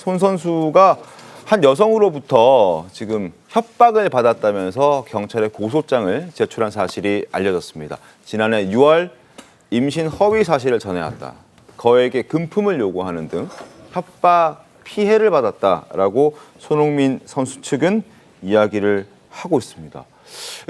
손 선수가 한 여성으로부터 지금 협박을 받았다면서 경찰에 고소장을 제출한 사실이 알려졌습니다. 지난해 6월 임신 허위 사실을 전해왔다. 거액의 금품을 요구하는 등 협박 피해를 받았다라고 손흥민 선수 측은 이야기를 하고 있습니다.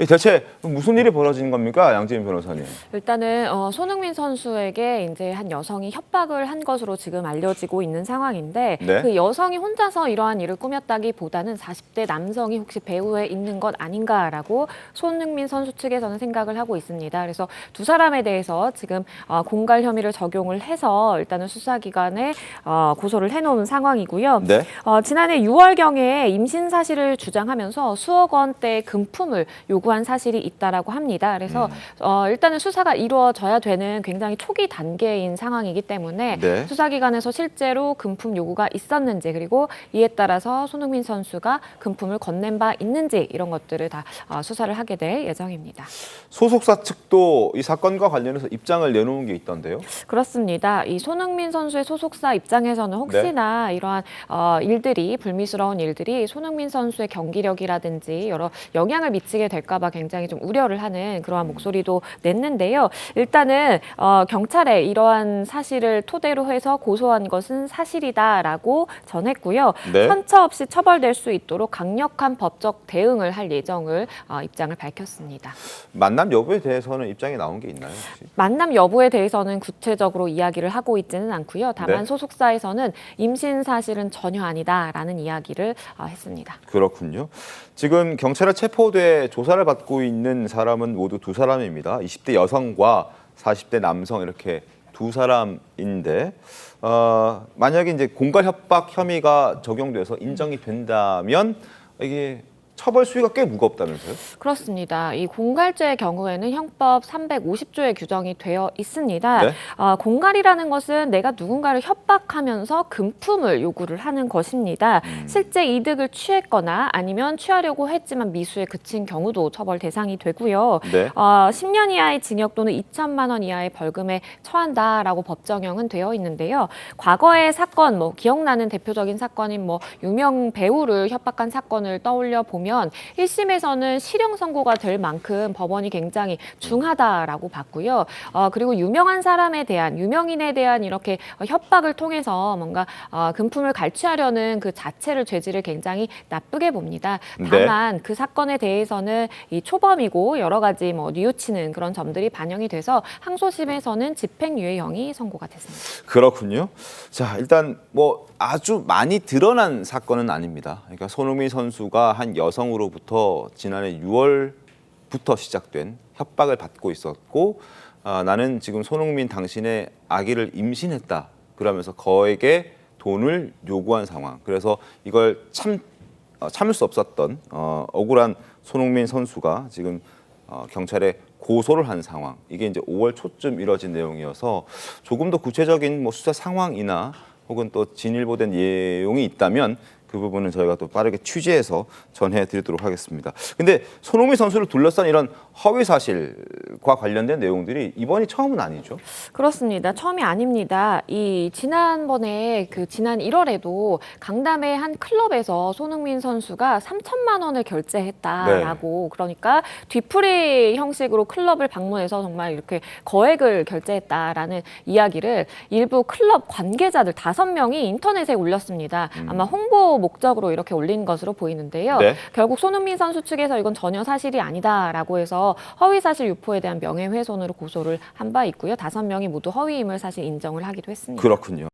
대체 무슨 일이 벌어진 겁니까, 양재민 변호사님? 일단은 손흥민 선수에게 이제 한 여성이 협박을 한 것으로 지금 알려지고 있는 상황인데 네. 그 여성이 혼자서 이러한 일을 꾸몄다기보다는 40대 남성이 혹시 배후에 있는 것 아닌가라고 손흥민 선수 측에서는 생각을 하고 있습니다. 그래서 두 사람에 대해서 지금 공갈 혐의를 적용을 해서 일단은 수사기관에 고소를 해놓은 상황이고요. 네. 지난해 6월경에 임신 사실을 주장하면서 수억 원대의 금품을 요구한 사실이 있다라고 합니다. 그래서 일단은 수사가 이루어져야 되는 굉장히 초기 단계인 상황이기 때문에 네. 수사기관에서 실제로 금품 요구가 있었는지 그리고 이에 따라서 손흥민 선수가 금품을 건넨 바 있는지 이런 것들을 다 수사를 하게 될 예정입니다. 소속사 측도 이 사건과 관련해서 입장을 내놓은 게 있던데요. 그렇습니다. 이 손흥민 선수의 소속사 입장에서는 혹시나 이러한 일들이 불미스러운 일들이 손흥민 선수의 경기력이라든지 여러 영향을 미치게 될까 봐 굉장히 좀 우려를 하는 그러한 목소리도 냈는데요. 일단은 경찰에 이러한 사실을 토대로 해서 고소한 것은 사실이다라고 전했고요. 네. 선처 없이 처벌될 수 있도록 강력한 법적 대응을 할 예정을 입장을 밝혔습니다. 만남 여부에 대해서는 입장이 나온 게 있나요, 혹시? 만남 여부에 대해서는 구체적으로 이야기를 하고 있지는 않고요. 다만 네. 소속사에서는 임신 사실은 전혀 아니다라는 이야기를 했습니다. 그렇군요. 지금 경찰에 체포돼 조사를 받고 있는 사람은 모두 두 사람입니다. 20대 여성과 40대 남성 이렇게 두 사람인데 만약에 이제 공갈 협박 혐의가 적용돼서 인정이 된다면 이게 처벌 수위가 꽤 무겁다면서요? 그렇습니다. 이 공갈죄의 경우에는 형법 350조에 규정이 되어 있습니다. 네? 공갈이라는 것은 내가 누군가를 협박하면서 금품을 요구를 하는 것입니다. 실제 이득을 취했거나 아니면 취하려고 했지만 미수에 그친 경우도 처벌 대상이 되고요. 네. 10년 이하의 징역 또는 2천만 원 이하의 벌금에 처한다라고 법정형은 되어 있는데요. 과거의 사건, 기억나는 대표적인 사건인 유명 배우를 협박한 사건을 떠올려 보면 1심에서는 실형 선고가 될 만큼 법원이 굉장히 중하다라고 봤고요. 그리고 유명한 사람에 대한, 유명인에 대한 이렇게 협박을 통해서 뭔가 금품을 갈취하려는 그 자체를 죄질을 굉장히 나쁘게 봅니다. 다만 그 사건에 대해서는 이 초범이고 여러 가지 뉘우치는 그런 점들이 반영이 돼서 항소심에서는 집행유예형이 선고가 됐습니다. 그렇군요. 자, 일단 아주 많이 드러난 사건은 아닙니다. 그러니까 손흥민 선수가 한 여성으로부터 지난해 6월부터 시작된 협박을 받고 있었고 나는 지금 손흥민 당신의 아기를 임신했다. 그러면서 거액의 돈을 요구한 상황. 그래서 이걸 참을 수 없었던 억울한 손흥민 선수가 지금 경찰에 고소를 한 상황. 이게 이제 5월 초쯤 이뤄진 내용이어서 조금 더 구체적인 수사 상황이나 혹은 또 진일보된 내용이 있다면 그 부분은 저희가 또 빠르게 취재해서 전해드리도록 하겠습니다. 근데 손흥민 선수를 둘러싼 이런 허위 사실과 관련된 내용들이 이번이 처음은 아니죠? 그렇습니다. 처음이 아닙니다. 지난번에 지난 1월에도 강남의 한 클럽에서 손흥민 선수가 3천만 원을 결제했다라고 그러니까 뒤풀이 형식으로 클럽을 방문해서 정말 이렇게 거액을 결제했다라는 이야기를 일부 클럽 관계자들 5명이 인터넷에 올렸습니다. 아마 홍보 목적으로 이렇게 올린 것으로 보이는데요. 네. 결국 손흥민 선수 측에서 이건 전혀 사실이 아니다라고 해서 허위사실 유포에 대한 명예훼손으로 고소를 한 바 있고요. 5명이 모두 허위임을 사실 인정을 하기도 했습니다. 그렇군요.